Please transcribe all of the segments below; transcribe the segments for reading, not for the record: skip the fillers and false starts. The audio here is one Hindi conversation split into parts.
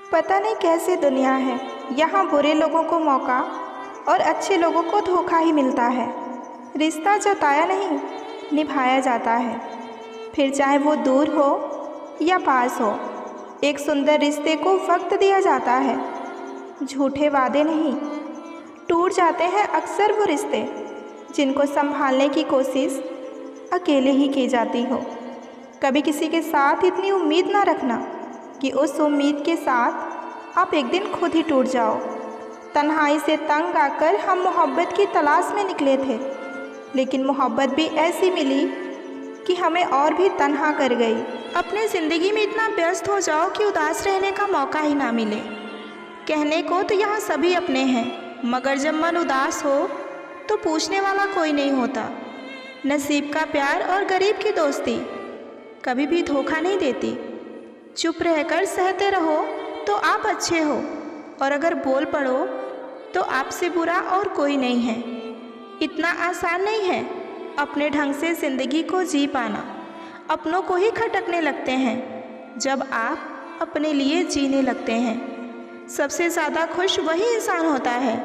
पता नहीं कैसी दुनिया है। यहाँ बुरे लोगों को मौका और अच्छे लोगों को धोखा ही मिलता है। रिश्ता जताया नहीं, निभाया जाता है, फिर चाहे वो दूर हो या पास हो। एक सुंदर रिश्ते को वक्त दिया जाता है, झूठे वादे नहीं। टूट जाते हैं अक्सर वो रिश्ते जिनको संभालने की कोशिश अकेले ही की जाती हो। कभी किसी के साथ इतनी उम्मीद ना रखना कि उस उम्मीद के साथ आप एक दिन खुद ही टूट जाओ। तन्हाई से तंग आकर हम मोहब्बत की तलाश में निकले थे, लेकिन मोहब्बत भी ऐसी मिली कि हमें और भी तन्हा कर गई। अपने ज़िंदगी में इतना व्यस्त हो जाओ कि उदास रहने का मौका ही ना मिले। कहने को तो यहाँ सभी अपने हैं, मगर जब मन उदास हो तो पूछने वाला कोई नहीं होता। नसीब का प्यार और गरीब की दोस्ती कभी भी धोखा नहीं देती। चुप रहकर सहते रहो तो आप अच्छे हो, और अगर बोल पड़ो तो आपसे बुरा और कोई नहीं है। इतना आसान नहीं है अपने ढंग से ज़िंदगी को जी पाना। अपनों को ही खटकने लगते हैं जब आप अपने लिए जीने लगते हैं। सबसे ज़्यादा खुश वही इंसान होता है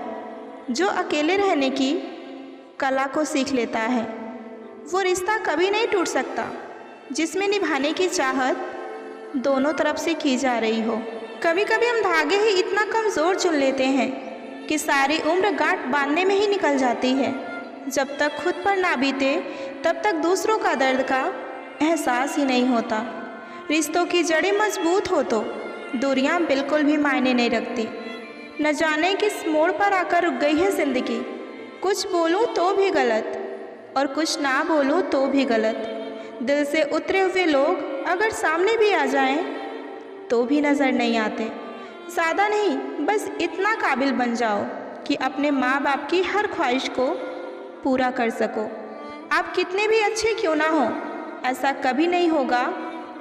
जो अकेले रहने की कला को सीख लेता है। वो रिश्ता कभी नहीं टूट सकता जिसमें निभाने की चाहत दोनों तरफ से की जा रही हो। कभी कभी हम धागे ही इतना कमज़ोर चुन लेते हैं कि सारी उम्र गांठ बांधने में ही निकल जाती है। जब तक खुद पर ना बीते तब तक दूसरों का दर्द का एहसास ही नहीं होता। रिश्तों की जड़ें मजबूत हो तो दूरियां बिल्कुल भी मायने नहीं रखती। न जाने किस मोड़ पर आकर रुक गई है ज़िंदगी। कुछ बोलूं तो भी गलत और कुछ ना बोलूं तो भी गलत। दिल से उतरे हुए लोग अगर सामने भी आ जाएं तो भी नज़र नहीं आते। ज़्यादा नहीं, बस इतना काबिल बन जाओ कि अपने माँ बाप की हर ख्वाहिश को पूरा कर सको। आप कितने भी अच्छे क्यों ना हो, ऐसा कभी नहीं होगा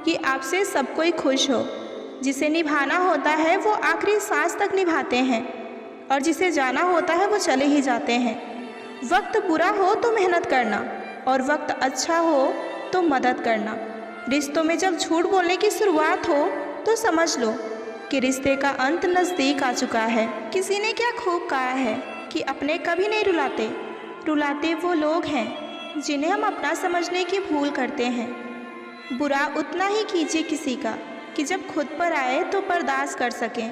कि आपसे सब कोई खुश हो। जिसे निभाना होता है वो आखिरी सांस तक निभाते हैं, और जिसे जाना होता है वो चले ही जाते हैं। वक्त बुरा हो तो मेहनत करना, और वक्त अच्छा हो तो मदद करना। रिश्तों में जब झूठ बोलने की शुरुआत हो तो समझ लो कि रिश्ते का अंत नज़दीक आ चुका है। किसी ने क्या खूब कहा है कि अपने कभी नहीं रुलाते, रुलाते वो लोग हैं जिन्हें हम अपना समझने की भूल करते हैं। बुरा उतना ही कीजिए किसी का कि जब खुद पर आए तो बर्दाश्त कर सकें।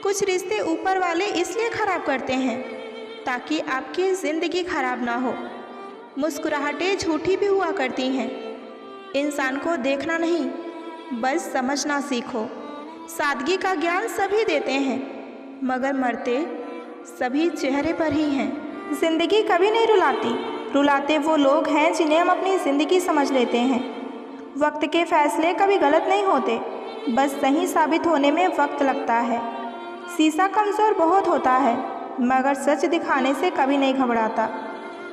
कुछ रिश्ते ऊपर वाले इसलिए ख़राब करते हैं ताकि आपकी ज़िंदगी ख़राब ना हो। मुस्कुराहटें झूठी भी हुआ करती हैं। इंसान को देखना नहीं, बस समझना सीखो। सादगी का ज्ञान सभी देते हैं, मगर मरते सभी चेहरे पर ही हैं। ज़िंदगी कभी नहीं रुलाती, रुलाते वो लोग हैं जिन्हें हम अपनी ज़िंदगी समझ लेते हैं। वक्त के फैसले कभी गलत नहीं होते, बस सही साबित होने में वक्त लगता है। शीशा कमज़ोर बहुत होता है, मगर सच दिखाने से कभी नहीं घबराता।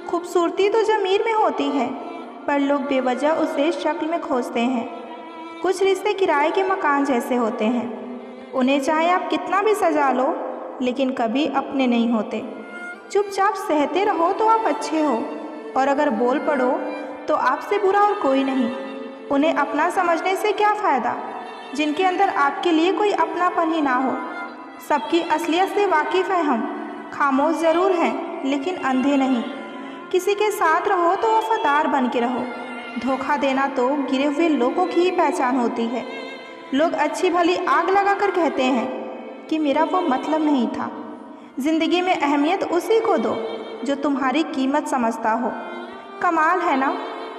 खूबसूरती तो ज़मीर में होती है, पर लोग बेवजह उसे शक्ल में खोजते हैं। कुछ रिश्ते किराए के मकान जैसे होते हैं, उन्हें चाहे आप कितना भी सजा लो, लेकिन कभी अपने नहीं होते। चुपचाप सहते रहो तो आप अच्छे हो, और अगर बोल पड़ो तो आपसे बुरा और कोई नहीं। उन्हें अपना समझने से क्या फ़ायदा जिनके अंदर आपके लिए कोई अपनापन ही ना हो। सबकी असलियत से वाकिफ़ हैं हम, खामोश ज़रूर हैं लेकिन अंधे नहीं। किसी के साथ रहो तो वफादार बन के रहो। धोखा देना तो गिरे हुए लोगों की ही पहचान होती है। लोग अच्छी भली आग लगाकर कहते हैं कि मेरा वो मतलब नहीं था। ज़िंदगी में अहमियत उसी को दो जो तुम्हारी कीमत समझता हो। कमाल है ना,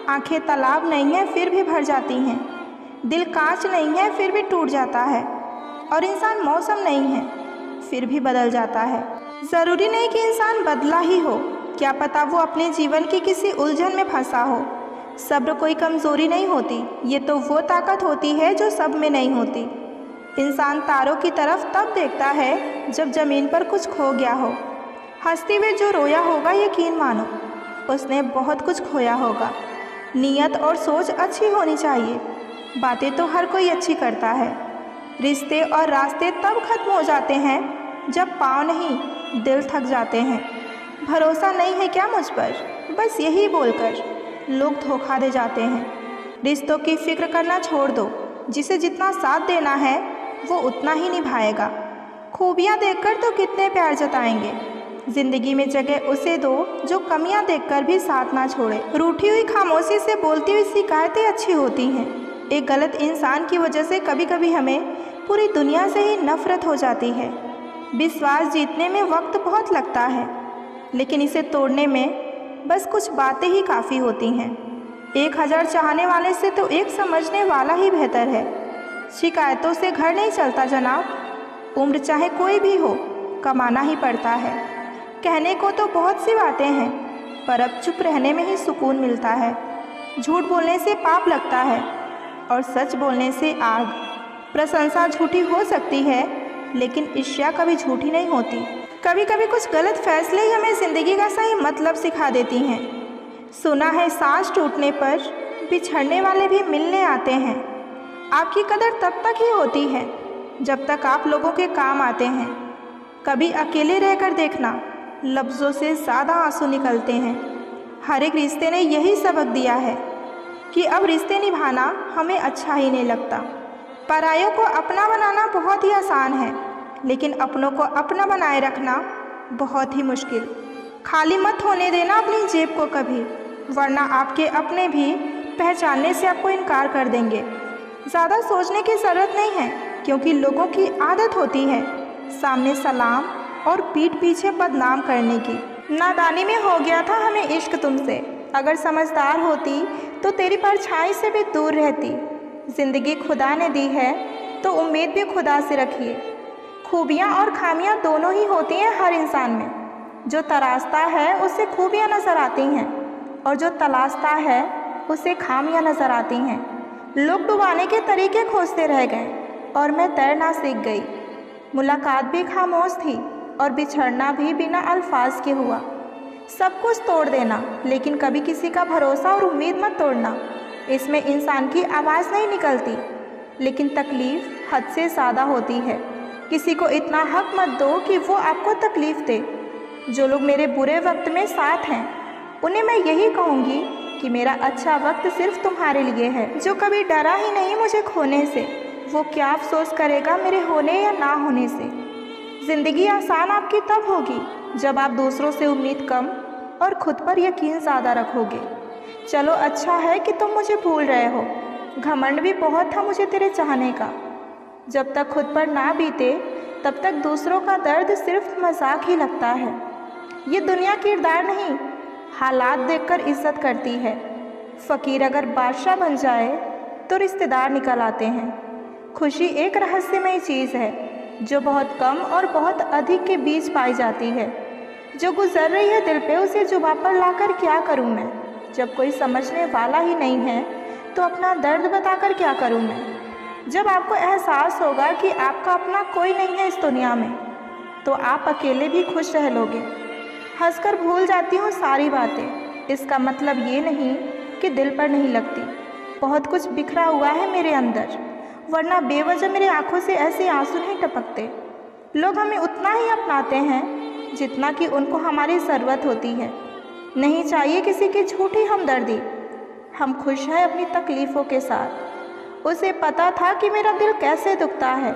आंखें तालाब नहीं हैं फिर भी भर जाती हैं, दिल कांच नहीं है फिर भी टूट जाता है, और इंसान मौसम नहीं है फिर भी बदल जाता है। ज़रूरी नहीं कि इंसान बदला ही हो, क्या पता वो अपने जीवन की किसी उलझन में फंसा हो। सब्र कोई कमज़ोरी नहीं होती, ये तो वो ताकत होती है जो सब में नहीं होती। इंसान तारों की तरफ तब देखता है जब ज़मीन पर कुछ खो गया हो। हंसते हुए जो रोया होगा यकीन मानो उसने बहुत कुछ खोया होगा। नीयत और सोच अच्छी होनी चाहिए, बातें तो हर कोई अच्छी करता है। रिश्ते और रास्ते तब खत्म हो जाते हैं जब पाँव नहीं दिल थक जाते हैं। भरोसा नहीं है क्या मुझ पर, बस यही बोलकर लोग धोखा दे जाते हैं। रिश्तों की फ़िक्र करना छोड़ दो, जिसे जितना साथ देना है वो उतना ही निभाएगा। खूबियाँ देखकर तो कितने प्यार जताएंगे। जिंदगी में जगह उसे दो जो कमियां देखकर भी साथ ना छोड़े। रूठी हुई खामोशी से बोलती हुई शिकायतें अच्छी होती हैं। एक गलत इंसान की वजह से कभी कभी हमें पूरी दुनिया से ही नफरत हो जाती है। विश्वास जीतने में वक्त बहुत लगता है, लेकिन इसे तोड़ने में बस कुछ बातें ही काफ़ी होती हैं। 1000 चाहने वाले से तो एक समझने वाला ही बेहतर है। शिकायतों से घर नहीं चलता जनाब। उम्र चाहे कोई भी हो, कमाना ही पड़ता है। कहने को तो बहुत सी बातें हैं, पर अब चुप रहने में ही सुकून मिलता है। झूठ बोलने से पाप लगता है और सच बोलने से आग। प्रशंसा झूठी हो सकती है, लेकिन ईर्ष्या कभी झूठी नहीं होती। कभी कभी कुछ गलत फैसले ही हमें ज़िंदगी का सही मतलब सिखा देती हैं। सुना है सांस टूटने पर बिछड़ने वाले भी मिलने आते हैं। आपकी कदर तब तक ही होती है जब तक आप लोगों के काम आते हैं। कभी अकेले रहकर देखना, लफ्ज़ों से ज़्यादा आंसू निकलते हैं। हर एक रिश्ते ने यही सबक दिया है कि अब रिश्ते निभाना हमें अच्छा ही नहीं लगता। परायों को अपना बनाना बहुत ही आसान है, लेकिन अपनों को अपना बनाए रखना बहुत ही मुश्किल। खाली मत होने देना अपनी जेब को कभी, वरना आपके अपने भी पहचानने से आपको इनकार कर देंगे। ज़्यादा सोचने की ज़रूरत नहीं है, क्योंकि लोगों की आदत होती है सामने सलाम और पीठ पीछे बदनाम करने की। नादानी में हो गया था हमें इश्क तुमसे, अगर समझदार होती तो तेरी परछाई से भी दूर रहती। ज़िंदगी खुदा ने दी है तो उम्मीद भी खुदा से रखिए। खूबियाँ और खामियाँ दोनों ही होती हैं हर इंसान में। जो तराशता है उसे खूबियाँ नज़र आती हैं, और जो तलाशता है उसे खामियाँ नज़र आती हैं। लोग डुबाने के तरीके खोजते रह गए और मैं तैरना सीख गई। मुलाकात भी खामोश थी और बिछड़ना भी बिना अल्फाज के हुआ। सब कुछ तोड़ देना, लेकिन कभी किसी का भरोसा और उम्मीद मत तोड़ना। इसमें इंसान की आवाज़ नहीं निकलती, लेकिन तकलीफ़ हद से ज़्यादा होती है। किसी को इतना हक मत दो कि वो आपको तकलीफ़ दे। जो लोग मेरे बुरे वक्त में साथ हैं, उन्हें मैं यही कहूँगी कि मेरा अच्छा वक्त सिर्फ तुम्हारे लिए है। जो कभी डरा ही नहीं मुझे खोने से, वो क्या अफसोस करेगा मेरे होने या ना होने से। ज़िंदगी आसान आपकी तब होगी जब आप दूसरों से उम्मीद कम और खुद पर यकीन ज़्यादा रखोगे। चलो अच्छा है कि तुम मुझे भूल रहे हो। घमंड भी बहुत था मुझे तेरे चाहने का। जब तक खुद पर ना बीते तब तक दूसरों का दर्द सिर्फ मजाक ही लगता है। ये दुनिया किरदार नहीं, हालात देखकर इज्जत करती है। फ़कीर अगर बादशाह बन जाए तो रिश्तेदार निकल आते हैं। खुशी एक रहस्यमय चीज़ है जो बहुत कम और बहुत अधिक के बीच पाई जाती है। जो गुजर रही है दिल पे, उसे जुबां पर लाकर क्या करूं मैं। जब कोई समझने वाला ही नहीं है तो अपना दर्द बताकर क्या करूं मैं। जब आपको एहसास होगा कि आपका अपना कोई नहीं है इस दुनिया में, तो आप अकेले भी खुश रह लोगे। हंसकर भूल जाती हूँ सारी बातें, इसका मतलब ये नहीं कि दिल पर नहीं लगती। बहुत कुछ बिखरा हुआ है मेरे अंदर, वरना बेवजह मेरी आंखों से ऐसे आंसू नहीं टपकते। लोग हमें उतना ही अपनाते हैं जितना कि उनको हमारी ज़रूरत होती है। नहीं चाहिए किसी की झूठी हमदर्दी। हम खुश हैं अपनी तकलीफ़ों के साथ। उसे पता था कि मेरा दिल कैसे दुखता है,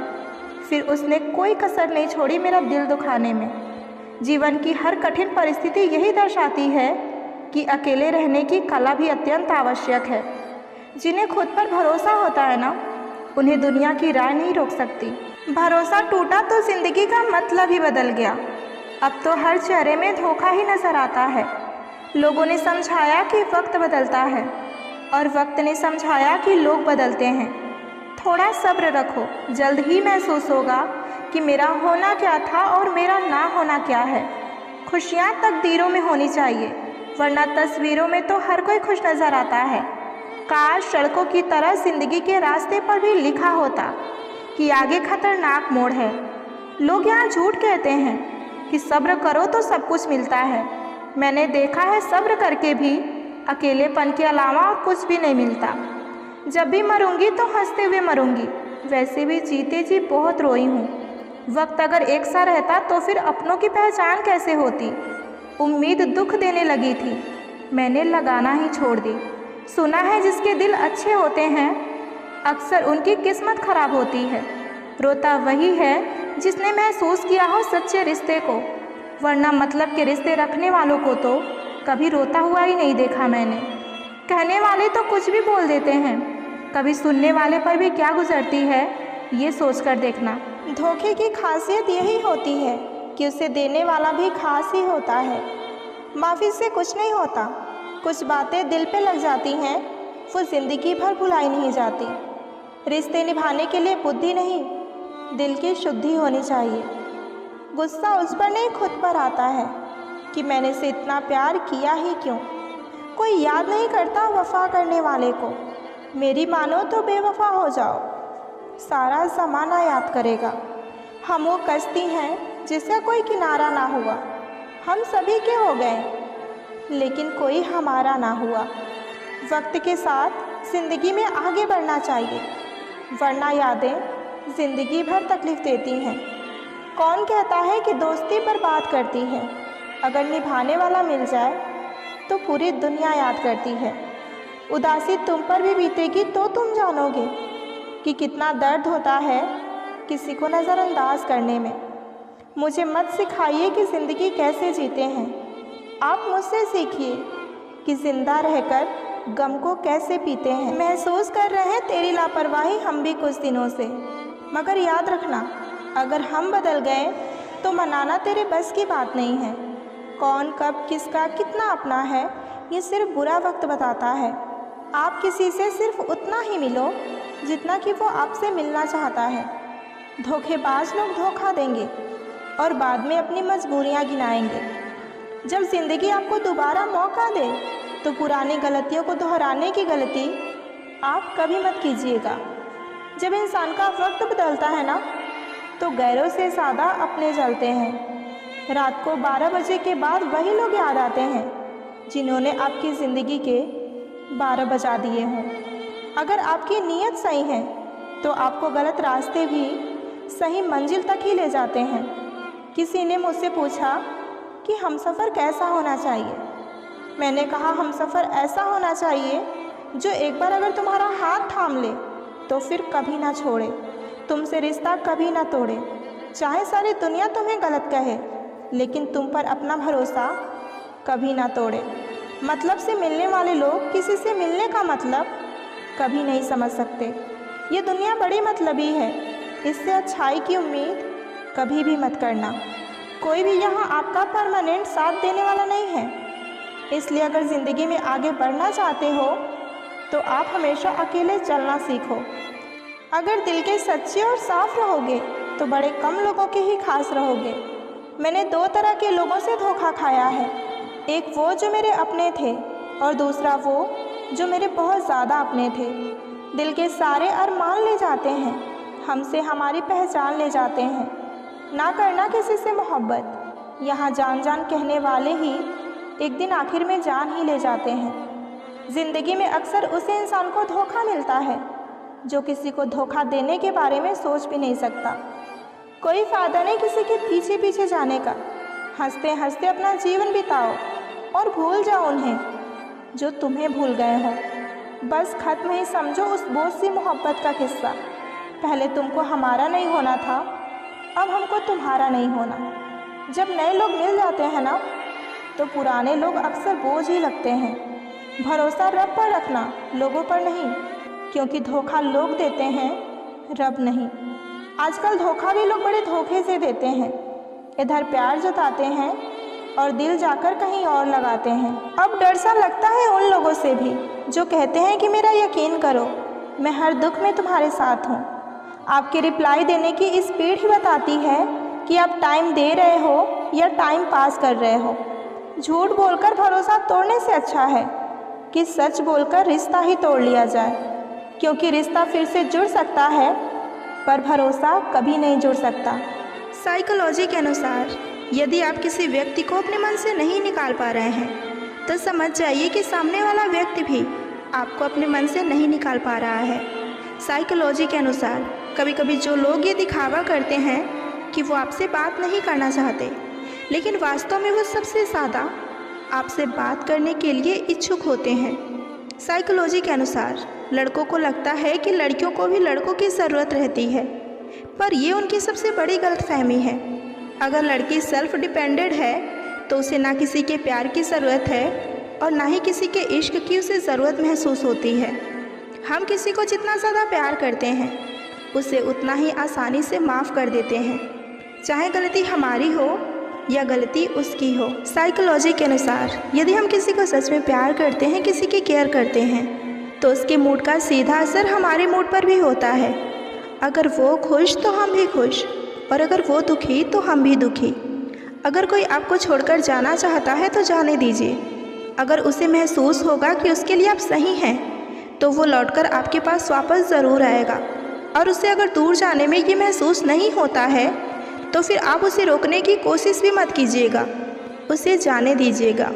फिर उसने कोई कसर नहीं छोड़ी मेरा दिल दुखाने में। जीवन की हर कठिन परिस्थिति यही दर्शाती है कि अकेले रहने की कला भी अत्यंत आवश्यक है। जिन्हें खुद पर भरोसा होता है ना, उन्हें दुनिया की राय नहीं रोक सकती। भरोसा टूटा तो ज़िंदगी का मतलब ही बदल गया। अब तो हर चेहरे में धोखा ही नज़र आता है। लोगों ने समझाया कि वक्त बदलता है, और वक्त ने समझाया कि लोग बदलते हैं। थोड़ा सब्र रखो, जल्द ही महसूस होगा कि मेरा होना क्या था और मेरा ना होना क्या है। खुशियाँ तकदीरों में होनी चाहिए, वरना तस्वीरों में तो हर कोई खुश नज़र आता है। काश सड़कों की तरह ज़िंदगी के रास्ते पर भी लिखा होता कि आगे खतरनाक मोड़ है। लोग यहाँ झूठ कहते हैं कि सब्र करो तो सब कुछ मिलता है। मैंने देखा है सब्र करके भी अकेलेपन के अलावा और कुछ भी नहीं मिलता। जब भी मरूंगी तो हंसते हुए मरूंगी, वैसे भी जीते जी बहुत रोई हूँ। वक्त अगर एक सा रहता तो फिर अपनों की पहचान कैसे होती। उम्मीद दुख देने लगी थी, मैंने लगाना ही छोड़ दी। सुना है जिसके दिल अच्छे होते हैं अक्सर उनकी किस्मत खराब होती है। रोता वही है जिसने महसूस किया हो सच्चे रिश्ते को, वरना मतलब के रिश्ते रखने वालों को तो कभी रोता हुआ ही नहीं देखा मैंने। कहने वाले तो कुछ भी बोल देते हैं, कभी सुनने वाले पर भी क्या गुजरती है ये सोच कर देखना। धोखे की खासियत यही होती है कि उसे देने वाला भी खास ही होता है। माफ़ी से कुछ नहीं होता, कुछ बातें दिल पे लग जाती हैं, वो ज़िंदगी भर भुलाई नहीं जाती। रिश्ते निभाने के लिए बुद्धि नहीं, दिल की शुद्धि होनी चाहिए। गुस्सा उस पर नहीं खुद पर आता है कि मैंने इसे इतना प्यार किया ही क्यों। कोई याद नहीं करता वफ़ा करने वाले को। मेरी मानो तो बेवफा हो जाओ, सारा ज़माना याद करेगा। हम वो कश्ती हैं जिसका कोई किनारा ना हुआ। हम सभी के हो गए लेकिन कोई हमारा ना हुआ। वक्त के साथ ज़िंदगी में आगे बढ़ना चाहिए, वरना यादें ज़िंदगी भर तकलीफ़ देती हैं। कौन कहता है कि दोस्ती बर्बाद करती है? अगर निभाने वाला मिल जाए तो पूरी दुनिया याद करती है। उदासी तुम पर भी बीतेगी तो तुम जानोगे कि कितना दर्द होता है किसी को नज़रअंदाज करने में। मुझे मत सिखाइए कि ज़िंदगी कैसे जीते हैं, आप मुझसे सीखिए कि ज़िंदा रहकर गम को कैसे पीते हैं। महसूस कर रहे हैं तेरी लापरवाही हम भी कुछ दिनों से, मगर याद रखना अगर हम बदल गए तो मनाना तेरे बस की बात नहीं है। कौन कब किसका कितना अपना है ये सिर्फ बुरा वक्त बताता है। आप किसी से सिर्फ उतना ही मिलो जितना कि वो आपसे मिलना चाहता है। धोखेबाज लोग धोखा देंगे और बाद में अपनी मजबूरियां गिनाएंगे। जब ज़िंदगी आपको दोबारा मौका दे तो पुरानी गलतियों को दोहराने की गलती आप कभी मत कीजिएगा। जब इंसान का वक्त बदलता है ना तो गैरों से ज़्यादा अपने जलते हैं। रात को 12 बजे के बाद वही लोग याद आते हैं जिन्होंने आपकी ज़िंदगी के 12 बजा दिए हों। अगर आपकी नीयत सही है तो आपको गलत रास्ते भी सही मंजिल तक ही ले जाते हैं। किसी ने मुझसे पूछा कि हमसफ़र कैसा होना चाहिए। मैंने कहा हमसफ़र ऐसा होना चाहिए जो एक बार अगर तुम्हारा हाथ थाम ले तो फिर कभी ना छोड़े, तुमसे रिश्ता कभी ना तोड़े। चाहे सारी दुनिया तुम्हें गलत कहे लेकिन तुम पर अपना भरोसा कभी ना तोड़े। मतलब से मिलने वाले लोग किसी से मिलने का मतलब कभी नहीं समझ सकते। ये दुनिया बड़ी मतलबी है, इससे अच्छाई की उम्मीद कभी भी मत करना। कोई भी यहाँ आपका परमानेंट साथ देने वाला नहीं है, इसलिए अगर ज़िंदगी में आगे बढ़ना चाहते हो तो आप हमेशा अकेले चलना सीखो। अगर दिल के सच्चे और साफ रहोगे तो बड़े कम लोगों के ही खास रहोगे। मैंने 2 तरह के लोगों से धोखा खाया है, एक वो जो मेरे अपने थे और दूसरा वो जो मेरे बहुत ज़्यादा अपने थे। दिल के सारे अरमान ले जाते हैं, हमसे हमारी पहचान ले जाते हैं। ना करना किसी से मोहब्बत, यहाँ जान जान कहने वाले ही एक दिन आखिर में जान ही ले जाते हैं। ज़िंदगी में अक्सर उसे इंसान को धोखा मिलता है जो किसी को धोखा देने के बारे में सोच भी नहीं सकता। कोई फ़ायदा नहीं किसी के पीछे पीछे जाने का। हंसते हंसते अपना जीवन बिताओ और भूल जाओ उन्हें जो तुम्हें भूल गए हों। बस ख़त्म ही समझो उस बोझ सी मोहब्बत का किस्सा। पहले तुमको हमारा नहीं होना था, अब हमको तुम्हारा नहीं होना। जब नए लोग मिल जाते हैं ना तो पुराने लोग अक्सर बोझ ही लगते हैं। भरोसा रब पर रखना, लोगों पर नहीं, क्योंकि धोखा लोग देते हैं, रब नहीं। आजकल धोखा भी लोग बड़े धोखे से देते हैं। इधर प्यार जताते हैं और दिल जाकर कहीं और लगाते हैं। अब डर सा लगता है उन लोगों से भी जो कहते हैं कि मेरा यकीन करो, मैं हर दुख में तुम्हारे साथ हूँ। आपके रिप्लाई देने की स्पीड ही बताती है कि आप टाइम दे रहे हो या टाइम पास कर रहे हो। झूठ बोलकर भरोसा तोड़ने से अच्छा है कि सच बोलकर रिश्ता ही तोड़ लिया जाए, क्योंकि रिश्ता फिर से जुड़ सकता है पर भरोसा कभी नहीं जुड़ सकता। साइकोलॉजी के अनुसार यदि आप किसी व्यक्ति को अपने मन से नहीं निकाल पा रहे हैं तो समझ जाइए कि सामने वाला व्यक्ति भी आपको अपने मन से नहीं निकाल पा रहा है। साइकोलॉजी के अनुसार कभी कभी जो लोग ये दिखावा करते हैं कि वो आपसे बात नहीं करना चाहते, लेकिन वास्तव में वो सबसे ज़्यादा आपसे बात करने के लिए इच्छुक होते हैं। साइकोलॉजी के अनुसार लड़कों को लगता है कि लड़कियों को भी लड़कों की ज़रूरत रहती है। पर ये उनकी सबसे बड़ी गलतफहमी है। अगर लड़की सेल्फ डिपेंडेंट है तो उसे ना किसी के प्यार की ज़रूरत है और ना ही किसी के इश्क की उसे ज़रूरत महसूस होती है। हम किसी को जितना ज़्यादा प्यार करते हैं उसे उतना ही आसानी से माफ़ कर देते हैं, चाहे गलती हमारी हो या गलती उसकी हो। साइकोलॉजी के अनुसार यदि हम किसी को सच में प्यार करते हैं, किसी की केयर करते हैं, तो उसके मूड का सीधा असर हमारे मूड पर भी होता है। अगर वो खुश तो हम भी खुश, और अगर वो दुखी तो हम भी दुखी। अगर कोई आपको छोड़कर जाना चाहता है तो जाने दीजिए। अगर उसे महसूस होगा कि उसके लिए आप सही हैं तो वो लौटकर आपके पास वापस ज़रूर आएगा। और उसे अगर दूर जाने में ये महसूस नहीं होता है तो फिर आप उसे रोकने की कोशिश भी मत कीजिएगा, उसे जाने दीजिएगा,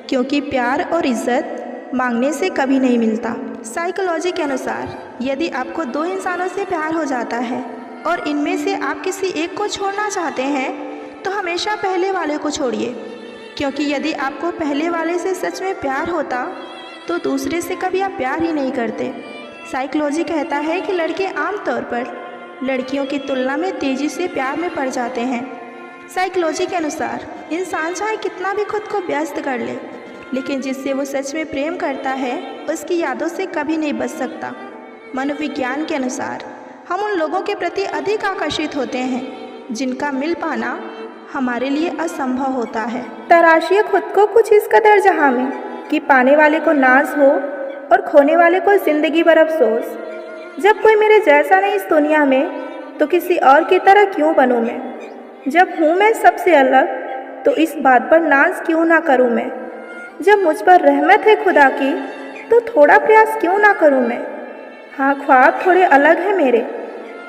क्योंकि प्यार और इज़्ज़त मांगने से कभी नहीं मिलता। साइकोलॉजी के अनुसार यदि आपको दो इंसानों से प्यार हो जाता है और इनमें से आप किसी एक को छोड़ना चाहते हैं तो हमेशा पहले वाले को छोड़िए, क्योंकि यदि आपको पहले वाले से सच में प्यार होता तो दूसरे से कभी आप प्यार ही नहीं करते। साइकोलॉजी कहता है कि लड़के आमतौर पर लड़कियों की तुलना में तेज़ी से प्यार में पड़ जाते हैं। साइकोलॉजी के अनुसार इंसान चाहे कितना भी खुद को व्यस्त कर ले, लेकिन जिससे वो सच में प्रेम करता है उसकी यादों से कभी नहीं बच सकता। मनोविज्ञान के अनुसार हम उन लोगों के प्रति अधिक आकर्षित होते हैं जिनका मिल पाना हमारे लिए असंभव होता है। तराशिए खुद को कुछ इस कदर जहाँ में कि पाने वाले को नाज हो और खोने वाले को ज़िंदगी भर अफसोस। जब कोई मेरे जैसा नहीं इस दुनिया में तो किसी और की तरह क्यों बनूं मैं? जब हूँ मैं सबसे अलग तो इस बात पर नाज क्यों ना करूँ मैं? जब मुझ पर रहमत है खुदा की तो थोड़ा प्रयास क्यों ना करूँ मैं? हाँ, ख्वाब थोड़े अलग हैं मेरे,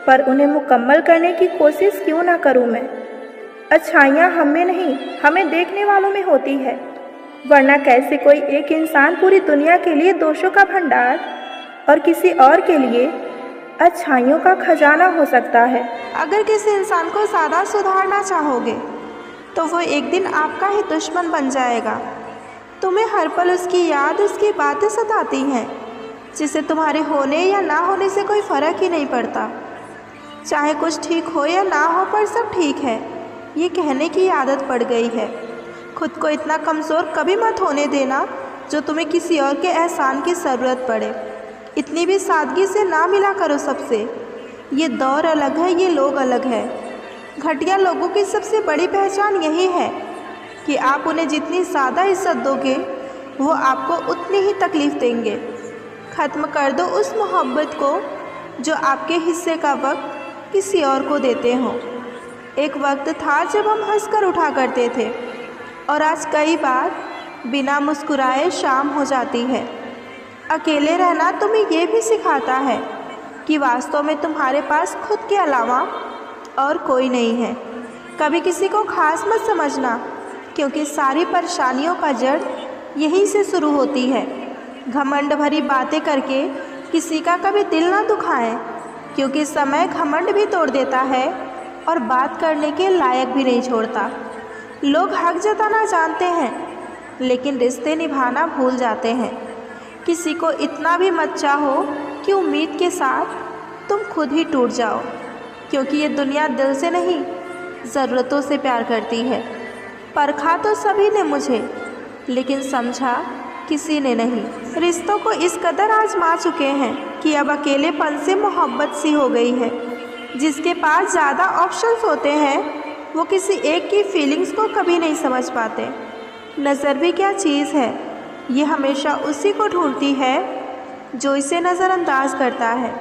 पर उन्हें मुकम्मल करने की कोशिश क्यों ना करूँ मैं? अच्छाइयाँ हम में नहीं, हमें देखने वालों में होती है, वरना कैसे कोई एक इंसान पूरी दुनिया के लिए दोषों का भंडार और किसी और के लिए अच्छाइयों का खजाना हो सकता है। अगर किसी इंसान को ज़्यादा सुधारना चाहोगे तो वो एक दिन आपका ही दुश्मन बन जाएगा। तुम्हें हर पल उसकी याद, उसकी बातें सताती हैं, जिसे तुम्हारे होने या ना होने से कोई फ़र्क ही नहीं पड़ता। चाहे कुछ ठीक हो या ना हो, पर सब ठीक है ये कहने की आदत पड़ गई है। खुद को इतना कमज़ोर कभी मत होने देना जो तुम्हें किसी और के एहसान की ज़रूरत पड़े। इतनी भी सादगी से ना मिला करो सबसे। ये दौर अलग है, ये लोग अलग है। घटिया लोगों की सबसे बड़ी पहचान यही है कि आप उन्हें जितनी ज़्यादा इज्जत दोगे वो आपको उतनी ही तकलीफ़ देंगे। ख़त्म कर दो उस मोहब्बत को जो आपके हिस्से का वक्त किसी और को देते हो। एक वक्त था जब हम हंसकर उठा करते थे और आज कई बार बिना मुस्कुराए शाम हो जाती है। अकेले रहना तुम्हें ये भी सिखाता है कि वास्तव में तुम्हारे पास खुद के अलावा और कोई नहीं है। कभी किसी को खास मत समझना, क्योंकि सारी परेशानियों का जड़ यहीं से शुरू होती है। घमंड भरी बातें करके किसी का कभी दिल ना दुखाएं, क्योंकि समय घमंड भी तोड़ देता है और बात करने के लायक भी नहीं छोड़ता। लोग हक जताना जानते हैं लेकिन रिश्ते निभाना भूल जाते हैं। किसी को इतना भी मत चाहो कि उम्मीद के साथ तुम खुद ही टूट जाओ, क्योंकि ये दुनिया दिल से नहीं ज़रूरतों से प्यार करती है। परखा तो सभी ने मुझे, लेकिन समझा किसी ने नहीं। रिश्तों को इस कदर आजमा चुके हैं कि अब अकेलेपन से मोहब्बत सी हो गई है। जिसके पास ज़्यादा ऑप्शंस होते हैं वो किसी एक की फीलिंग्स को कभी नहीं समझ पाते। नज़र भी क्या चीज़ है, ये हमेशा उसी को ढूंढती है जो इसे नज़रअंदाज करता है।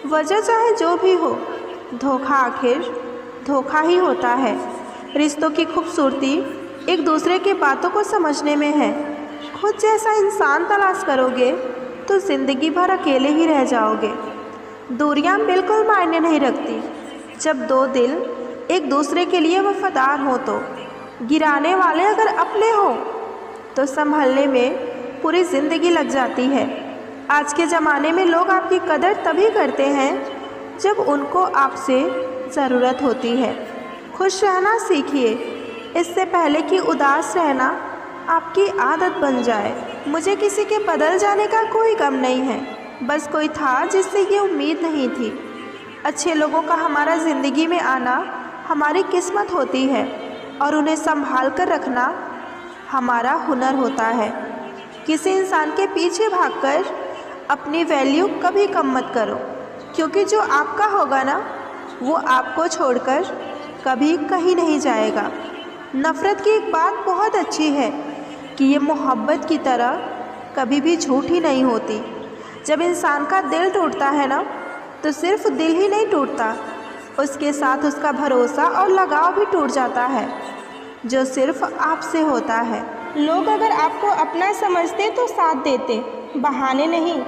वजह चाहे जो भी हो, धोखा आखिर धोखा ही होता है। रिश्तों की खूबसूरती एक दूसरे की बातों को समझने में है। खुद जैसा इंसान तलाश करोगे तो ज़िंदगी भर अकेले ही रह जाओगे। दूरियां बिल्कुल मायने नहीं रखती। जब दो दिल एक दूसरे के लिए वफादार हो तो, गिराने वाले अगर अपने हो तो संभलने में पूरी ज़िंदगी लग जाती है। आज के ज़माने में लोग आपकी कदर तभी करते हैं जब उनको आपसे ज़रूरत होती है। खुश रहना सीखिए, इससे पहले कि उदास रहना आपकी आदत बन जाए। मुझे किसी के बदल जाने का कोई गम नहीं है, बस कोई था जिससे ये उम्मीद नहीं थी। अच्छे लोगों का हमारा ज़िंदगी में आना हमारी किस्मत होती है और उन्हें संभाल कर रखना हमारा हुनर होता है। किसी इंसान के पीछे भागकर अपनी वैल्यू कभी कम मत करो, क्योंकि जो आपका होगा ना वो आपको छोड़कर कभी कहीं नहीं जाएगा। नफ़रत की एक बात बहुत अच्छी है कि ये मोहब्बत की तरह कभी भी झूठी नहीं होती। जब इंसान का दिल टूटता है ना तो सिर्फ दिल ही नहीं टूटता, उसके साथ उसका भरोसा और लगाव भी टूट जाता है, जो सिर्फ आपसे होता है। लोग अगर आपको अपना समझते तो साथ देते, बहाने नहीं।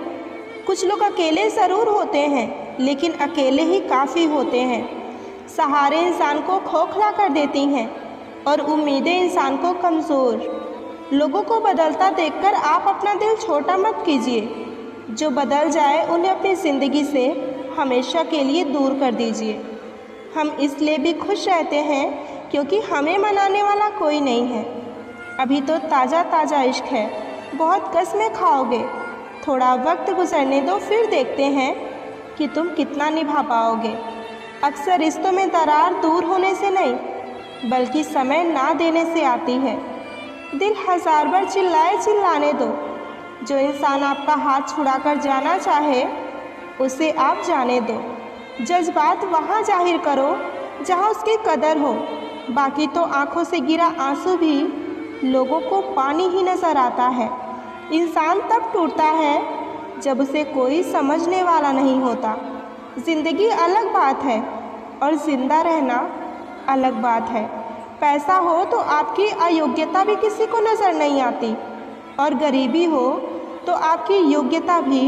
कुछ लोग अकेले ज़रूर होते हैं, लेकिन अकेले ही काफ़ी होते हैं। सहारे इंसान को खोखला कर देती हैं और उम्मीदें इंसान को कमज़ोर। लोगों को बदलता देखकर आप अपना दिल छोटा मत कीजिए। जो बदल जाए उन्हें अपनी ज़िंदगी से हमेशा के लिए दूर कर दीजिए। हम इसलिए भी खुश रहते हैं क्योंकि हमें मनाने वाला कोई नहीं है। अभी तो ताज़ा ताज़ा इश्क है, बहुत कस्में खाओगे। थोड़ा वक्त गुजरने दो, फिर देखते हैं कि तुम कितना निभा पाओगे। अक्सर रिश्तों में दरार दूर होने से नहीं, बल्कि समय ना देने से आती है। दिल हज़ार बार चिल्लाए, चिल्लाने दो। जो इंसान आपका हाथ छुड़ाकर जाना चाहे उसे आप जाने दो। जज्बात वहाँ जाहिर करो जहाँ उसकी कदर हो, बाकी तो आँखों से गिरा आंसू भी लोगों को पानी ही नज़र आता है। इंसान तब टूटता है जब उसे कोई समझने वाला नहीं होता। ज़िंदगी अलग बात है और ज़िंदा रहना अलग बात है। पैसा हो तो आपकी अयोग्यता भी किसी को नज़र नहीं आती, और गरीबी हो तो आपकी योग्यता भी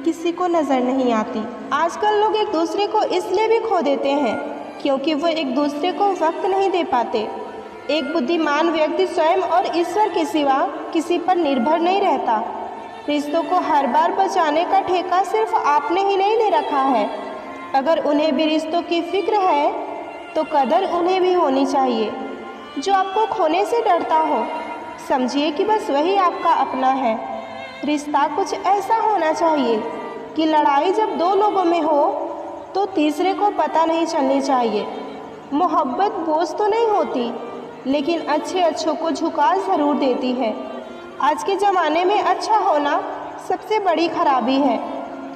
किसी को नज़र नहीं आती। आजकल लोग एक दूसरे को इसलिए भी खो देते हैं क्योंकि वो एक दूसरे को वक्त नहीं दे पाते। एक बुद्धिमान व्यक्ति स्वयं और ईश्वर के सिवा किसी पर निर्भर नहीं रहता। रिश्तों को हर बार बचाने का ठेका सिर्फ आपने ही नहीं ले रखा है। अगर उन्हें भी रिश्तों की फिक्र है तो कदर उन्हें भी होनी चाहिए। जो आपको खोने से डरता हो, समझिए कि बस वही आपका अपना है। रिश्ता कुछ ऐसा होना चाहिए कि लड़ाई जब दो लोगों में हो तो तीसरे को पता नहीं चलनी चाहिए। मोहब्बत बोझ तो नहीं होती, लेकिन अच्छों को झुका ज़रूर देती है। आज के ज़माने में अच्छा होना सबसे बड़ी खराबी है।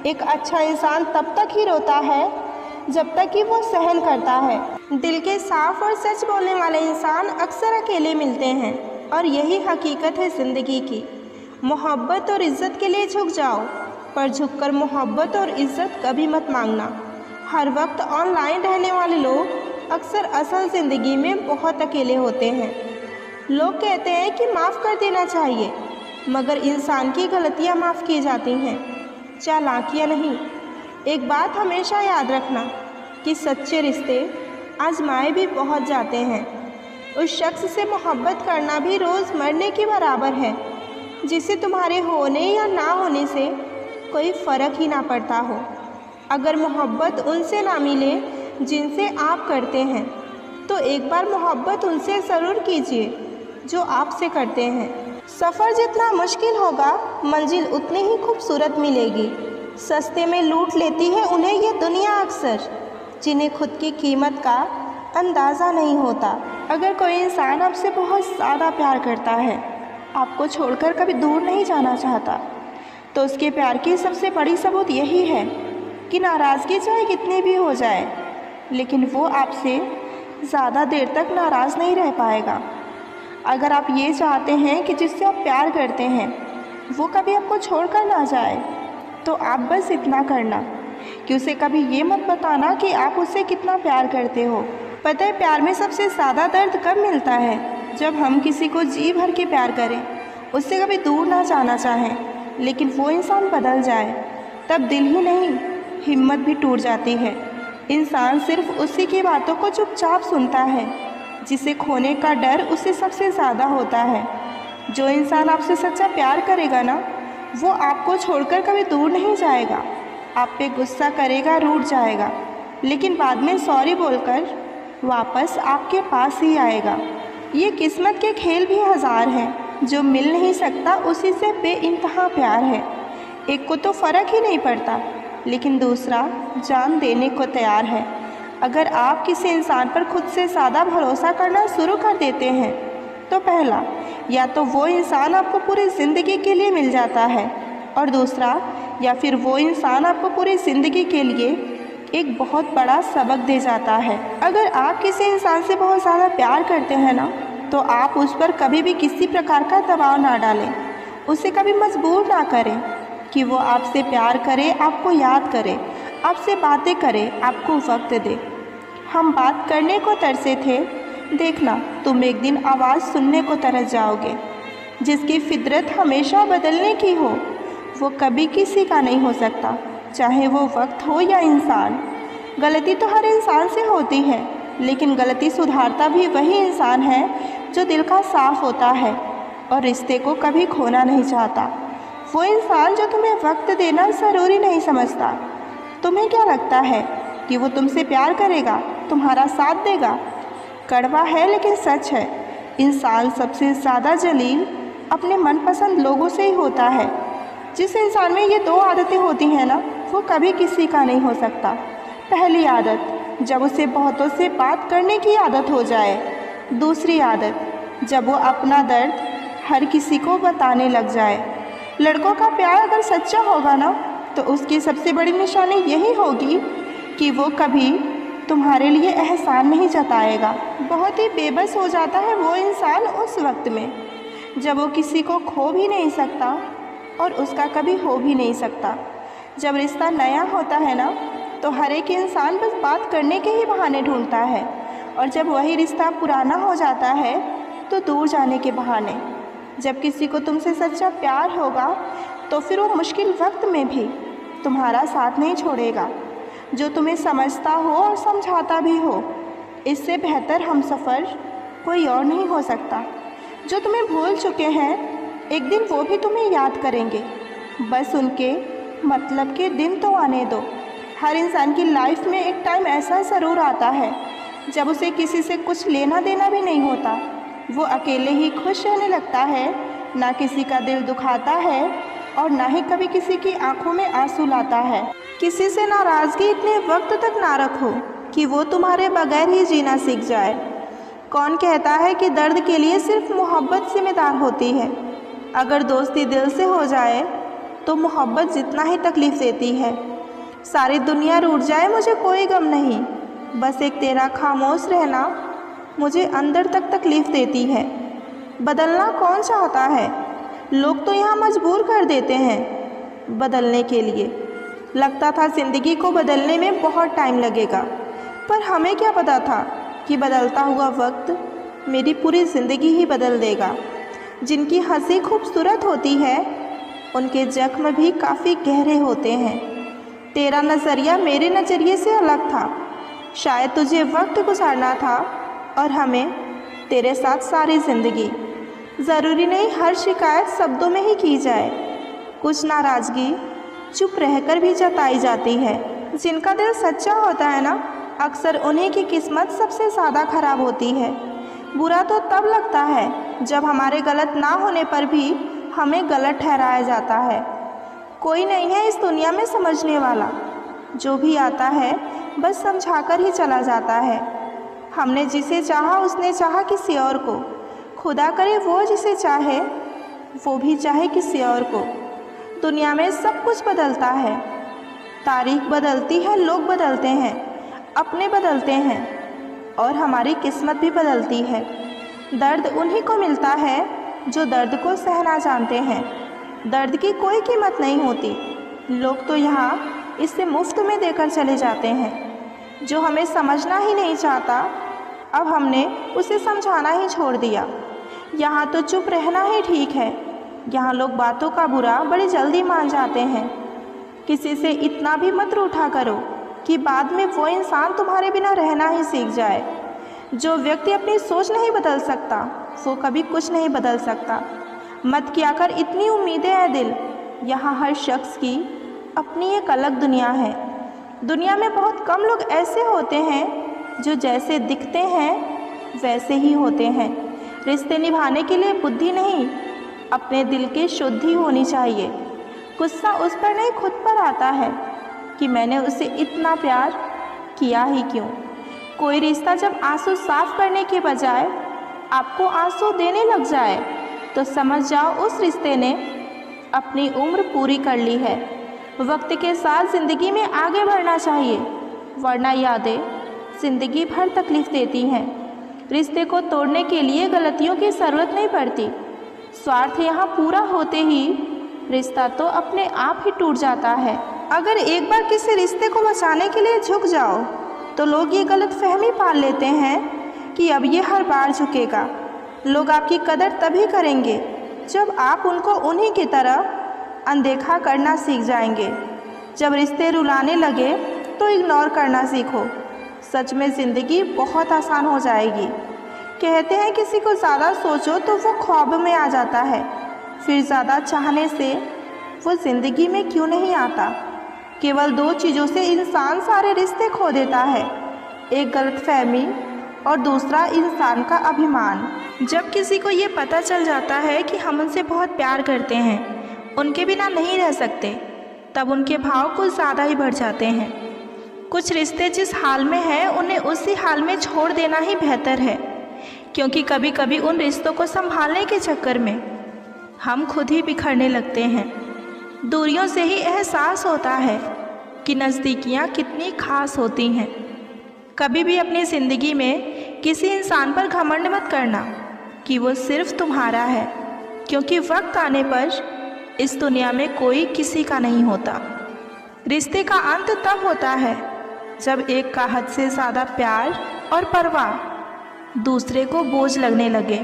एक अच्छा इंसान तब तक ही रोता है जब तक कि वो सहन करता है। दिल के साफ और सच बोलने वाले इंसान अक्सर अकेले मिलते हैं, और यही हकीकत है ज़िंदगी की। मोहब्बत और इज़्ज़त के लिए झुक जाओ, पर झुककर मोहब्बत और इज़्ज़त कभी मत मांगना। हर वक्त ऑनलाइन रहने वाले लोग अक्सर असल ज़िंदगी में बहुत अकेले होते हैं। लोग कहते हैं कि माफ़ कर देना चाहिए, मगर इंसान की गलतियां माफ़ की जाती हैं, चालाकियां नहीं। एक बात हमेशा याद रखना कि सच्चे रिश्ते आजमाए भी बहुत जाते हैं। उस शख्स से मोहब्बत करना भी रोज़ मरने के बराबर है, जिसे तुम्हारे होने या ना होने से कोई फ़र्क ही ना पड़ता हो। अगर मोहब्बत उनसे ना मिले जिनसे आप करते हैं, तो एक बार मोहब्बत उनसे ज़रूर कीजिए जो आपसे करते हैं। सफ़र जितना मुश्किल होगा, मंजिल उतनी ही खूबसूरत मिलेगी। सस्ते में लूट लेती है उन्हें ये दुनिया अक्सर, जिन्हें खुद की कीमत का अंदाज़ा नहीं होता। अगर कोई इंसान आपसे बहुत ज़्यादा प्यार करता है, आपको छोड़कर कभी दूर नहीं जाना चाहता, तो उसके प्यार की सबसे बड़ी सबूत यही है कि नाराज़गी चाहे कितनी भी हो जाए, लेकिन वो आपसे ज़्यादा देर तक नाराज़ नहीं रह पाएगा। अगर आप ये चाहते हैं कि जिससे आप प्यार करते हैं वो कभी आपको छोड़कर ना जाए, तो आप बस इतना करना कि उसे कभी ये मत बताना कि आप उससे कितना प्यार करते हो। पता है, प्यार में सबसे ज़्यादा दर्द कब मिलता है? जब हम किसी को जी भर के प्यार करें, उससे कभी दूर ना जाना चाहें, लेकिन वो इंसान बदल जाए, तब दिल ही नहीं हिम्मत भी टूट जाती है। इंसान सिर्फ उसी की बातों को चुपचाप सुनता है जिसे खोने का डर उसे सबसे ज़्यादा होता है। जो इंसान आपसे सच्चा प्यार करेगा ना, वो आपको छोड़कर कभी दूर नहीं जाएगा। आप पे गुस्सा करेगा, रूठ जाएगा, लेकिन बाद में सॉरी बोलकर वापस आपके पास ही आएगा। ये किस्मत के खेल भी हज़ार हैं, जो मिल नहीं सकता उसी से बेइंतहा प्यार है। एक को तो फ़र्क ही नहीं पड़ता, लेकिन दूसरा जान देने को तैयार है। अगर आप किसी इंसान पर खुद से ज़्यादा भरोसा करना शुरू कर देते हैं तो पहला, या तो वो इंसान आपको पूरी ज़िंदगी के लिए मिल जाता है, और दूसरा, या फिर वो इंसान आपको पूरी ज़िंदगी के लिए एक बहुत बड़ा सबक दे जाता है। अगर आप किसी इंसान से बहुत ज़्यादा प्यार करते हैं ना, तो आप उस पर कभी भी किसी प्रकार का दबाव ना डालें, उसे कभी मजबूर ना करें कि वो आपसे प्यार करे, आपको याद करे, आपसे बातें करे, आपको वक्त दे। हम बात करने को तरसे थे, देखना तुम एक दिन आवाज़ सुनने को तरस जाओगे। जिसकी फितरत हमेशा बदलने की हो वो कभी किसी का नहीं हो सकता, चाहे वो वक्त हो या इंसान। गलती तो हर इंसान से होती है, लेकिन गलती सुधारता भी वही इंसान है जो दिल का साफ होता है और रिश्ते को कभी खोना नहीं चाहता। वो इंसान जो तुम्हें वक्त देना ज़रूरी नहीं समझता। तुम्हें क्या लगता है कि वो तुमसे प्यार करेगा, तुम्हारा साथ देगा? कड़वा है लेकिन सच है, इंसान सबसे ज़्यादा जलील अपने मनपसंद लोगों से ही होता है। जिस इंसान में ये दो आदतें होती हैं ना, वो कभी किसी का नहीं हो सकता। पहली आदत, जब उसे बहुतों से बात करने की आदत हो जाए। दूसरी आदत, जब वो अपना दर्द हर किसी को बताने लग जाए। लड़कों का प्यार अगर सच्चा होगा ना, तो उसकी सबसे बड़ी निशानी यही होगी कि वो कभी तुम्हारे लिए एहसान नहीं जताएगा। बहुत ही बेबस हो जाता है वो इंसान उस वक्त में जब वो किसी को खो भी नहीं सकता और उसका कभी हो भी नहीं सकता। जब रिश्ता नया होता है ना, तो हर एक इंसान बस बात करने के ही बहाने ढूंढता है, और जब वही रिश्ता पुराना हो जाता है तो दूर जाने के बहाने। जब किसी को तुमसे सच्चा प्यार होगा तो फिर वो मुश्किल वक्त में भी तुम्हारा साथ नहीं छोड़ेगा, जो तुम्हें समझता हो और समझाता भी हो। इससे बेहतर हमसफ़र कोई और नहीं हो सकता। जो तुम्हें भूल चुके हैं, एक दिन वो भी तुम्हें याद करेंगे, बस उनके मतलब के दिन तो आने दो। हर इंसान की लाइफ में एक टाइम ऐसा ज़रूर आता है जब उसे किसी से कुछ लेना देना भी नहीं होता। वो अकेले ही खुश रहने लगता है, ना किसी का दिल दुखाता है और ना ही कभी किसी की आंखों में आंसू लाता है। किसी से नाराज़गी इतने वक्त तक ना रखो कि वो तुम्हारे बगैर ही जीना सीख जाए। कौन कहता है कि दर्द के लिए सिर्फ मोहब्बत जिम्मेदार होती है? अगर दोस्ती दिल से हो जाए तो मोहब्बत जितना ही तकलीफ़ देती है। सारी दुनिया रूठ जाए मुझे कोई गम नहीं, बस एक तेरा खामोश रहना मुझे अंदर तक तकलीफ़ देती है। बदलना कौन चाहता है? लोग तो यहाँ मजबूर कर देते हैं बदलने के लिए। लगता था ज़िंदगी को बदलने में बहुत टाइम लगेगा, पर हमें क्या पता था कि बदलता हुआ वक्त मेरी पूरी ज़िंदगी ही बदल देगा। जिनकी हंसी खूबसूरत होती है, उनके जख्म भी काफ़ी गहरे होते हैं। तेरा नज़रिया मेरे नज़रिए से अलग था। शायद तुझे वक्त गुजारना था और हमें तेरे साथ सारी ज़िंदगी। ज़रूरी नहीं हर शिकायत शब्दों में ही की जाए, कुछ नाराज़गी चुप रहकर भी जताई जाती है। जिनका दिल सच्चा होता है ना, अक्सर उन्हीं की किस्मत सबसे ज़्यादा ख़राब होती है। बुरा तो तब लगता है जब हमारे गलत ना होने पर भी हमें गलत ठहराया जाता है। कोई नहीं है इस दुनिया में समझने वाला, जो भी आता है बस समझाकर ही चला जाता है। हमने जिसे चाहा उसने चाहा किसी और को, खुदा करे वो जिसे चाहे वो भी चाहे किसी और को। दुनिया में सब कुछ बदलता है, तारीख बदलती है, लोग बदलते हैं, अपने बदलते हैं और हमारी किस्मत भी बदलती है। दर्द उन्हीं को मिलता है जो दर्द को सहना जानते हैं। दर्द की कोई कीमत नहीं होती, लोग तो यहाँ इसे मुफ्त में देकर चले जाते हैं। जो हमें समझना ही नहीं चाहता, अब हमने उसे समझाना ही छोड़ दिया। यहाँ तो चुप रहना ही ठीक है। यहाँ लोग बातों का बुरा बड़ी जल्दी मान जाते हैं। किसी से इतना भी मत रूठा करो कि बाद में वो इंसान तुम्हारे बिना रहना ही सीख जाए। जो व्यक्ति अपनी सोच नहीं बदल सकता, वो कभी कुछ नहीं बदल सकता। मत किया कर इतनी उम्मीदें है दिल। यहाँ हर शख्स की अपनी एक अलग दुनिया है। दुनिया में बहुत कम लोग ऐसे होते हैं जो जैसे दिखते हैं वैसे ही होते हैं। रिश्ते निभाने के लिए बुद्धि नहीं, अपने दिल की शुद्धि होनी चाहिए। गुस्सा उस पर नहीं खुद पर आता है। कि मैंने उसे इतना प्यार किया ही क्यों। कोई रिश्ता जब आंसू साफ करने के बजाय आपको आंसू देने लग जाए तो समझ जाओ उस रिश्ते ने अपनी उम्र पूरी कर ली है। वक्त के साथ ज़िंदगी में आगे बढ़ना चाहिए, वरना यादें ज़िंदगी भर तकलीफ़ देती हैं। रिश्ते को तोड़ने के लिए गलतियों की ज़रूरत नहीं पड़ती। स्वार्थ यहाँ पूरा होते ही रिश्ता तो अपने आप ही टूट जाता है। अगर एक बार किसी रिश्ते को बचाने के लिए झुक जाओ तो लोग ये गलत फहमी पाल लेते हैं कि अब ये हर बार झुकेगा। लोग आपकी कदर तभी करेंगे जब आप उनको उन्हीं की तरह अनदेखा करना सीख जाएंगे। जब रिश्ते रुलाने लगे तो इग्नोर करना सीखो। सच में ज़िंदगी बहुत आसान हो जाएगी। कहते हैं किसी को ज़्यादा सोचो तो वो ख्वाब में आ जाता है, फिर ज़्यादा चाहने से वो ज़िंदगी में क्यों नहीं आता। केवल दो चीज़ों से इंसान सारे रिश्ते खो देता है, एक गलतफहमी और दूसरा इंसान का अभिमान। जब किसी को ये पता चल जाता है कि हम उनसे बहुत प्यार करते हैं, उनके बिना नहीं रह सकते, तब उनके भाव कुछ ज़्यादा ही बढ़ जाते हैं। कुछ रिश्ते जिस हाल में हैं उन्हें उसी हाल में छोड़ देना ही बेहतर है, क्योंकि कभी कभी उन रिश्तों को संभालने के चक्कर में हम खुद ही बिखरने लगते हैं। दूरियों से ही एहसास होता है कि नज़दीकियाँ कितनी खास होती हैं। कभी भी अपनी ज़िंदगी में किसी इंसान पर घमंड मत करना कि वो सिर्फ तुम्हारा है, क्योंकि वक्त आने पर इस दुनिया में कोई किसी का नहीं होता। रिश्ते का अंत तब होता है जब एक का हद से ज़्यादा प्यार और परवाह दूसरे को बोझ लगने लगे।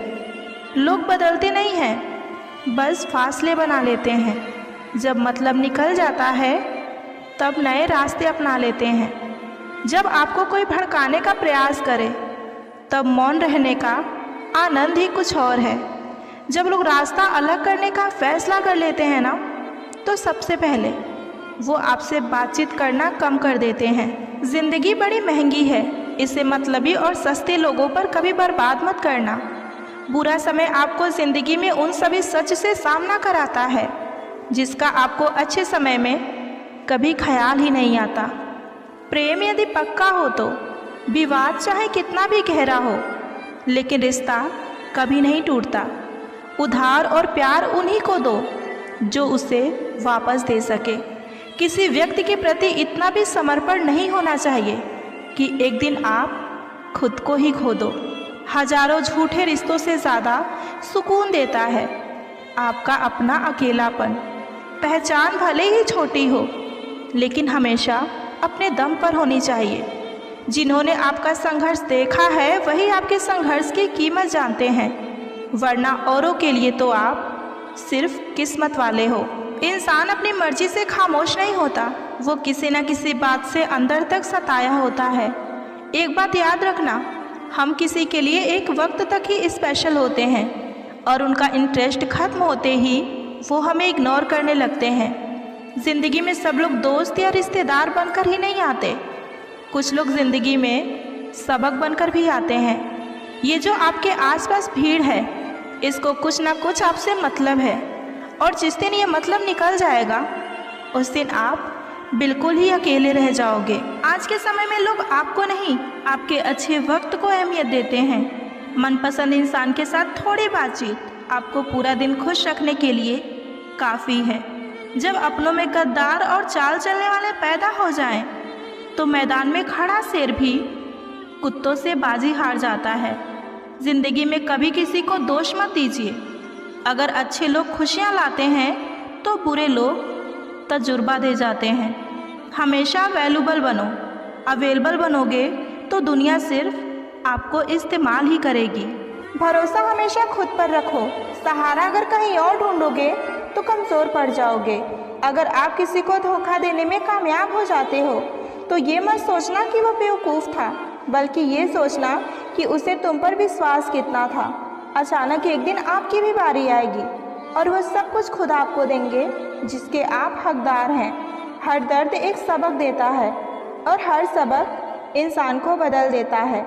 लोग बदलते नहीं हैं, बस फासले बना लेते हैं। जब मतलब निकल जाता है तब नए रास्ते अपना लेते हैं। जब आपको कोई भड़काने का प्रयास करे तब मौन रहने का आनंद ही कुछ और है। जब लोग रास्ता अलग करने का फैसला कर लेते हैं ना, तो सबसे पहले वो आपसे बातचीत करना कम कर देते हैं। ज़िंदगी बड़ी महंगी है, इसे मतलबी और सस्ते लोगों पर कभी बर्बाद मत करना। बुरा समय आपको ज़िंदगी में उन सभी सच से सामना कराता है जिसका आपको अच्छे समय में कभी ख्याल ही नहीं आता। प्रेम यदि पक्का हो तो विवाद चाहे कितना भी गहरा हो, लेकिन रिश्ता कभी नहीं टूटता। उधार और प्यार उन्हीं को दो जो उसे वापस दे सके। किसी व्यक्ति के प्रति इतना भी समर्पण नहीं होना चाहिए कि एक दिन आप खुद को ही खो दो। हजारों झूठे रिश्तों से ज़्यादा सुकून देता है आपका अपना अकेलापन। पहचान भले ही छोटी हो, लेकिन हमेशा अपने दम पर होनी चाहिए। जिन्होंने आपका संघर्ष देखा है वही आपके संघर्ष की कीमत जानते हैं, वरना औरों के लिए तो आप सिर्फ किस्मत वाले हो। इंसान अपनी मर्जी से खामोश नहीं होता, वो किसी न किसी बात से अंदर तक सताया होता है। एक बात याद रखना, हम किसी के लिए एक वक्त तक ही स्पेशल होते हैं और उनका इंटरेस्ट खत्म होते ही वो हमें इग्नोर करने लगते हैं। ज़िंदगी में सब लोग दोस्त या रिश्तेदार बनकर ही नहीं आते, कुछ लोग ज़िंदगी में सबक बनकर भी आते हैं। ये जो आपके आसपास भीड़ है, इसको कुछ ना कुछ आपसे मतलब है, और जिस दिन ये मतलब निकल जाएगा उस दिन आप बिल्कुल ही अकेले रह जाओगे। आज के समय में लोग आपको नहीं, आपके अच्छे वक्त को अहमियत देते हैं। मनपसंद इंसान के साथ थोड़ी बातचीत आपको पूरा दिन खुश रखने के लिए काफ़ी है। जब अपनों में गद्दार और चाल चलने वाले पैदा हो जाएं, तो मैदान में खड़ा शेर भी कुत्तों से बाजी हार जाता है। ज़िंदगी में कभी किसी को दोष मत दीजिए। अगर अच्छे लोग खुशियाँ लाते हैं तो बुरे लोग तजुर्बा दे जाते हैं। हमेशा वैल्यूबल बनो। अवेलेबल बनोगे तो दुनिया सिर्फ आपको इस्तेमाल ही करेगी। भरोसा हमेशा खुद पर रखो। सहारा अगर कहीं और ढूंढोगे तो कमज़ोर पड़ जाओगे। अगर आप किसी को धोखा देने में कामयाब हो जाते हो तो ये मत सोचना कि वो बेवकूफ़ था, बल्कि ये सोचना कि उसे तुम पर विश्वास कितना था। अचानक एक दिन आपकी भी बारी आएगी और वो सब कुछ खुद आपको देंगे जिसके आप हकदार हैं। हर दर्द एक सबक देता है और हर सबक इंसान को बदल देता है।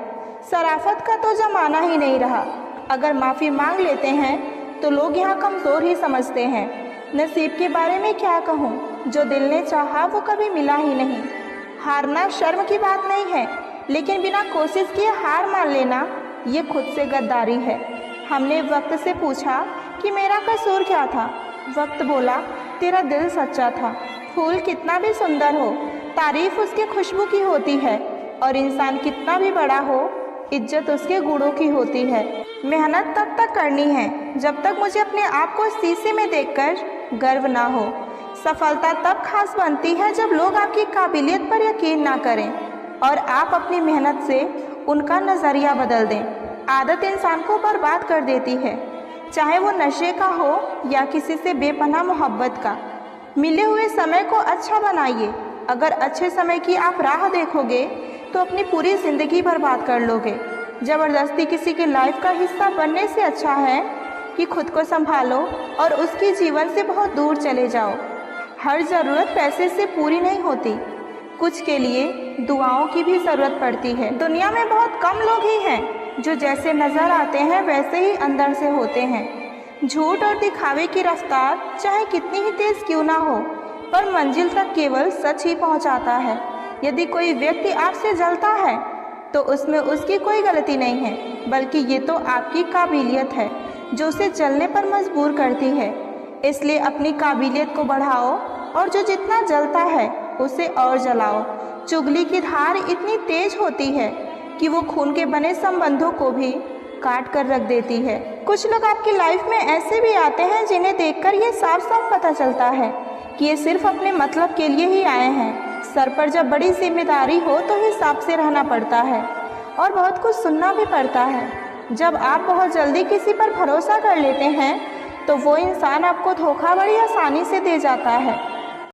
शराफत का तो ज़माना ही नहीं रहा। अगर माफ़ी मांग लेते हैं तो लोग यहाँ कमज़ोर ही समझते हैं। नसीब के बारे में क्या कहूँ, जो दिल ने चाहा वो कभी मिला ही नहीं। हारना शर्म की बात नहीं है, लेकिन बिना कोशिश किए हार मान लेना ये खुद से गद्दारी है। हमने वक्त से पूछा कि मेरा कसूर क्या था। वक्त बोला, तेरा दिल सच्चा था। फूल कितना भी सुंदर हो, तारीफ उसके खुशबू की होती है, और इंसान कितना भी बड़ा हो, इज्जत उसके गुणों की होती है। मेहनत तब तक करनी है जब तक मुझे अपने आप को शीशे में देखकर गर्व ना हो। सफलता तब खास बनती है जब लोग आपकी काबिलियत पर यकीन ना करें और आप अपनी मेहनत से उनका नज़रिया बदल दें। आदत इंसान को बर्बाद कर देती है, चाहे वो नशे का हो या किसी से बेपनाह मोहब्बत का। मिले हुए समय को अच्छा बनाइए। अगर अच्छे समय की आप राह देखोगे तो अपनी पूरी ज़िंदगी बर्बाद कर लोगे। ज़बरदस्ती किसी की लाइफ का हिस्सा बनने से अच्छा है कि खुद को संभालो और उसकी जीवन से बहुत दूर चले जाओ। हर ज़रूरत पैसे से पूरी नहीं होती, कुछ के लिए दुआओं की भी ज़रूरत पड़ती है। दुनिया में बहुत कम लोग ही हैं जो जैसे नज़र आते हैं वैसे ही अंदर से होते हैं। झूठ और दिखावे की रफ्तार चाहे कितनी ही तेज़ क्यों ना हो, पर मंजिल तक केवल सच ही पहुंचाता है। यदि कोई व्यक्ति आपसे जलता है तो उसमें उसकी कोई गलती नहीं है, बल्कि ये तो आपकी काबिलियत है जो उसे जलने पर मजबूर करती है। इसलिए अपनी काबिलियत को बढ़ाओ और जो जितना जलता है उसे और जलाओ। चुगली की धार इतनी तेज होती है कि वो खून के बने संबंधों को भी काट कर रख देती है। कुछ लोग आपकी लाइफ में ऐसे भी आते हैं जिन्हें देखकर ये साफ साफ पता चलता है कि ये सिर्फ अपने मतलब के लिए ही आए हैं। सर पर जब बड़ी जिम्मेदारी हो तो हिसाब से रहना पड़ता है और बहुत कुछ सुनना भी पड़ता है। जब आप बहुत जल्दी किसी पर भरोसा कर लेते हैं तो वो इंसान आपको धोखा बड़ी आसानी से दे जाता है।